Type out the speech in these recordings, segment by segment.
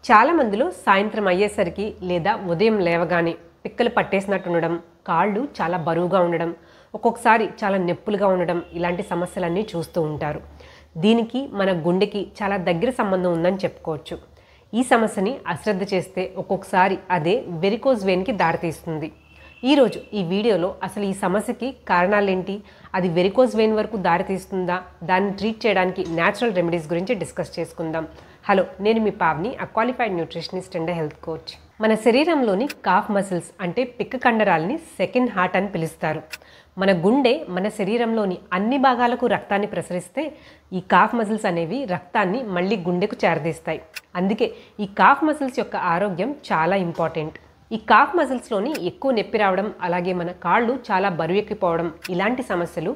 చాలా మందిలో సాయంత్రం అయ్యేసరికి లేదా ఉదయం లేవగానే పిక్కలు పట్టేసినట్టు ఉండడం, కాళ్ళు చాలా బరువుగా ఉండడం, ఒక్కొక్కసారి చాలా నొప్పులుగా ఉండడం ఇలాంటి సమస్యలన్నీ చూస్తూ ఉంటారు. దీనికి మన గుండెకి చాలా దగ్గర సంబంధం ఉందని చెప్పుకోవచ్చు. ఈ సమస్యని అశ్రద్ధ చేస్తే ఒక్కొక్కసారి అదే వెరికోజ్ వెయిన్కి దారితీస్తుంది. ఈరోజు ఈ వీడియోలో అసలు ఈ సమస్యకి కారణాలేంటి, అది వెరికోజ్ వెయిన్ వరకు దారితీస్తుందా, దాన్ని ట్రీట్ చేయడానికి న్యాచురల్ రెమెడీస్ గురించి డిస్కస్ చేసుకుందాం. హలో, నేను మీ Pavni, qualified nutritionist and health coach. మన శరీరంలోని కాఫ్ మసిల్స్ అంటే పిక్క కండరాలని సెకండ్ హార్ట్ అని పిలుస్తారు. మన గుండె మన శరీరంలోని అన్ని భాగాలకు రక్తాన్ని ప్రసరిస్తే ఈ కాఫ్ మసిల్స్ అనేవి రక్తాన్ని మళ్ళీ గుండెకు చేరదీస్తాయి. అందుకే ఈ కాఫ్ మసిల్స్ యొక్క ఆరోగ్యం చాలా ఇంపార్టెంట్. ఈ కాఫ్ మసిల్స్లోని ఎక్కువ నొప్పి రావడం, అలాగే మన కాళ్ళు చాలా బరువెక్కిపోవడం ఇలాంటి సమస్యలు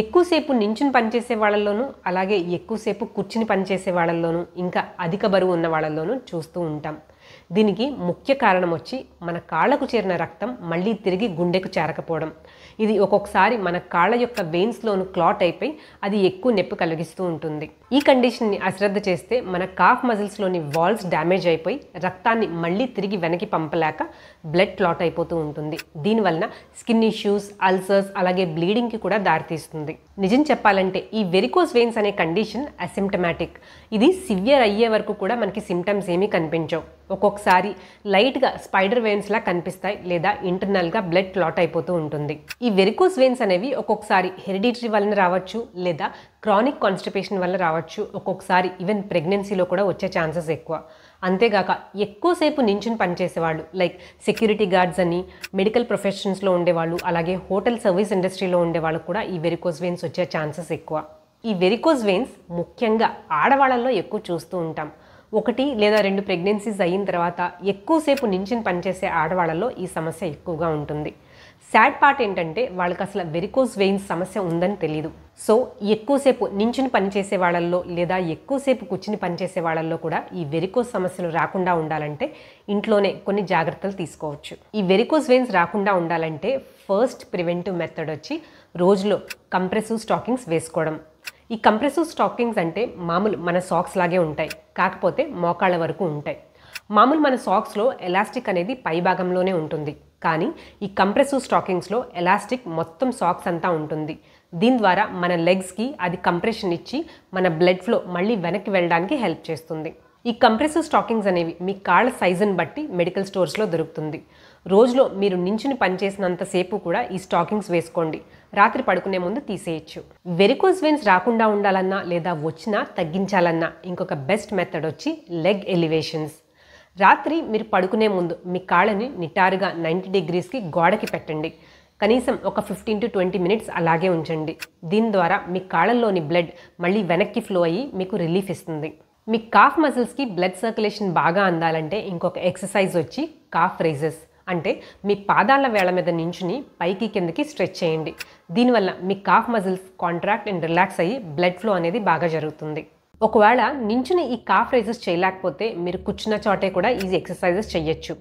ఎక్కువసేపు నించుని పనిచేసే వాళ్ళల్లోనూ, అలాగే ఎక్కువసేపు కూర్చుని పనిచేసే వాళ్ళల్లోనూ, ఇంకా అధిక బరువు ఉన్న వాళ్ళల్లోనూ చూస్తూ ఉంటాం. దీనికి ముఖ్య కారణం వచ్చి మన కాళ్ళకు చేరిన రక్తం మళ్ళీ తిరిగి గుండెకు చేరకపోవడం. ఇది ఒక్కొక్కసారి మన కాళ్ళ యొక్క వెయిన్స్లోను క్లాట్ అయిపోయి అది ఎక్కువ నొప్పి కలిగిస్తూ ఉంటుంది. ఈ కండిషన్ని అశ్రద్ధ చేస్తే మన కాఫ్ మజిల్స్లోని వాల్స్ డ్యామేజ్ అయిపోయి రక్తాన్ని మళ్ళీ తిరిగి వెనక్కి పంపలేక బ్లడ్ క్లాట్ అయిపోతూ ఉంటుంది. దీనివలన స్కిన్ ఇష్యూస్, అల్సర్స్, అలాగే బ్లీడింగ్కి కూడా దారితీస్తుంది. నిజం చెప్పాలంటే ఈ వెరికోజ్ వెయిన్స్ అనే కండిషన్ అసిమ్టమాటిక్. ఇది సివియర్ అయ్యే వరకు కూడా మనకి సిమ్టమ్స్ ఏమీ కనిపించవు. ఒక్కొక్కసారి లైట్గా స్పైడర్ వెయిన్స్లా కనిపిస్తాయి, లేదా ఇంటర్నల్గా బ్లడ్ క్లాట్ అయిపోతూ ఉంటుంది. ఈ వెరికోజ్ వెయిన్స్ అనేవి ఒక్కొక్కసారి హెరిడిటరీ వలన రావచ్చు, లేదా క్రానిక్ కాన్స్టిపేషన్ వల్ల రావచ్చు. ఒక్కొక్కసారి ఈవెన్ ప్రెగ్నెన్సీలో కూడా వచ్చే ఛాన్సెస్ ఎక్కువ. అంతేగాక ఎక్కువసేపు నించుని పనిచేసేవాళ్ళు, లైక్ సెక్యూరిటీ గార్డ్స్ అని, మెడికల్ ప్రొఫెషన్స్లో ఉండేవాళ్ళు, అలాగే హోటల్ సర్వీస్ ఇండస్ట్రీలో ఉండేవాళ్ళు కూడా ఈ వెరికోజ్ వెయిన్స్ వచ్చే ఛాన్సెస్ ఎక్కువ. ఈ వెరికోజ్ వెయిన్స్ ముఖ్యంగా ఆడవాళ్ళల్లో ఎక్కువ చూస్తూ ఉంటాం. 1 లేదా 2 ప్రెగ్నెన్సీస్ అయిన తర్వాత ఎక్కువసేపు నించుని పనిచేసే ఆడవాళ్ళలో ఈ సమస్య ఎక్కువగా ఉంటుంది. సాడ్ పార్ట్ ఏంటంటే వాళ్ళకి అసలు వెరికోజ్ వెయిన్స్ సమస్య ఉందని తెలియదు. సో ఎక్కువసేపు నించుని పనిచేసే వాళ్ళల్లో లేదా ఎక్కువసేపు కూర్చుని పనిచేసే వాళ్ళల్లో కూడా ఈ వెరికోజ్ సమస్యలు రాకుండా ఉండాలంటే ఇంట్లోనే కొన్ని జాగ్రత్తలు తీసుకోవచ్చు. ఈ వెరికోజ్ వెయిన్స్ రాకుండా ఉండాలంటే ఫస్ట్ ప్రివెంటివ్ మెథడ్ వచ్చి రోజులో కంప్రెసివ్ స్టాకింగ్స్ వేసుకోవడం. ఈ కంప్రెసివ్ స్టాకింగ్స్ అంటే మామూలు మన సాక్స్ లాగే ఉంటాయి, కాకపోతే మోకాళ్ళ వరకు ఉంటాయి. మామూలు మన సాక్స్లో ఎలాస్టిక్ అనేది పై భాగంలోనే ఉంటుంది, కానీ ఈ కంప్రెసివ్ స్టాకింగ్స్లో ఎలాస్టిక్ మొత్తం సాక్స్ అంతా ఉంటుంది. దీని ద్వారా మన లెగ్స్కి అది కంప్రెషన్ ఇచ్చి మన బ్లడ్ ఫ్లో మళ్ళీ వెనక్కి వెళ్ళడానికి హెల్ప్ చేస్తుంది. ఈ కంప్రెసివ్ స్టాకింగ్స్ అనేవి మీ కాళ్ళ సైజుని బట్టి మెడికల్ స్టోర్స్లో దొరుకుతుంది. రోజులో మీరు నించుని పనిచేసినంతసేపు కూడా ఈ స్టాకింగ్స్ వేసుకోండి. రాత్రి పడుకునే ముందు తీసేయచ్చు. వెరికోజ్ వెయిన్స్ రాకుండా ఉండాలన్నా లేదా వచ్చినా తగ్గించాలన్నా ఇంకొక బెస్ట్ మెథడ్ వచ్చి లెగ్ ఎలివేషన్స్. రాత్రి మీరు పడుకునే ముందు మీ కాళ్ళని నిటారుగా 90 degreesకి గోడకి పెట్టండి. కనీసం ఒక 15 to 20 minutes అలాగే ఉంచండి. దీని ద్వారా మీ కాళ్ళల్లోని బ్లడ్ మళ్ళీ వెనక్కి ఫ్లో అయ్యి మీకు రిలీఫ్ ఇస్తుంది. మీ కాఫ్ మజిల్స్కి బ్లడ్ సర్క్యులేషన్ బాగా అందాలంటే ఇంకొక ఎక్సర్సైజ్ వచ్చి కాఫ్ రైజెస్. అంటే మీ పాదాల వేళ్ల మీద నించుని పైకి కిందకి స్ట్రెచ్ చేయండి. దీనివల్ల మీ calf muscles contract and relax అయ్యి బ్లడ్ ఫ్లో అనేది బాగా జరుగుతుంది. ఒకవేళ నించుని ఈ కాఫ్ రైజెస్ చేయలేకపోతే మీరు కూర్చున్న చోటే కూడా ఈ ఎక్సర్సైజెస్ చేయొచ్చు.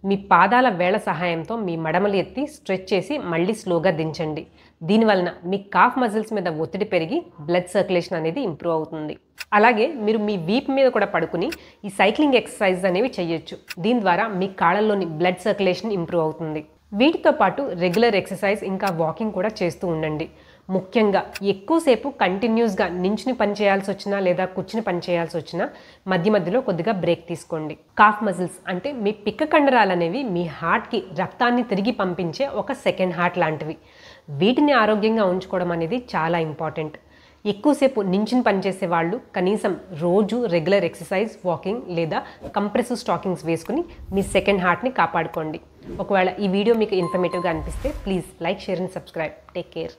మీ పాదాల వేళ్ల సహాయంతో మీ మడమలు ఎత్తి స్ట్రెచ్ చేసి మళ్ళీ స్లోగా దించండి. దీనివలన మీ కాఫ్ మజిల్స్ మీద ఒత్తిడి పెరిగి బ్లడ్ సర్క్యులేషన్ అనేది ఇంప్రూవ్ అవుతుంది. అలాగే మీరు మీ వీప్ మీద కూడా పడుకుని ఈ సైక్లింగ్ ఎక్సర్సైజ్ అనేవి చేయొచ్చు. దీని ద్వారా మీ కాళ్ళల్లోని బ్లడ్ సర్క్యులేషన్ ఇంప్రూవ్ అవుతుంది. వీటితో పాటు రెగ్యులర్ ఎక్సర్సైజ్ ఇంకా వాకింగ్ కూడా చేస్తూ ఉండండి. ముఖ్యంగా ఎక్కువసేపు కంటిన్యూస్గా నించుని పని చేయాల్సి వచ్చినా లేదా కూర్చుని పని చేయాల్సి వచ్చినా మధ్య మధ్యలో కొద్దిగా బ్రేక్ తీసుకోండి. కాఫ్ మజిల్స్ అంటే మీ పిక్క కండరాలు అనేవి మీ హార్ట్కి రక్తాన్ని తిరిగి పంపించే ఒక సెకండ్ హార్ట్ లాంటివి. వీటిని ఆరోగ్యంగా ఉంచుకోవడం అనేది చాలా ఇంపార్టెంట్. ఎక్కువసేపు నించుని పనిచేసే వాళ్ళు కనీసం రోజు రెగ్యులర్ ఎక్సర్సైజ్, వాకింగ్ లేదా కంప్రెసివ్ స్టాకింగ్స్ వేసుకుని మీ సెకండ్ హార్ట్ని కాపాడుకోండి. ఒకవేళ ఈ వీడియో మీకు ఇన్ఫర్మేటివ్గా అనిపిస్తే please like, share and subscribe. Take care.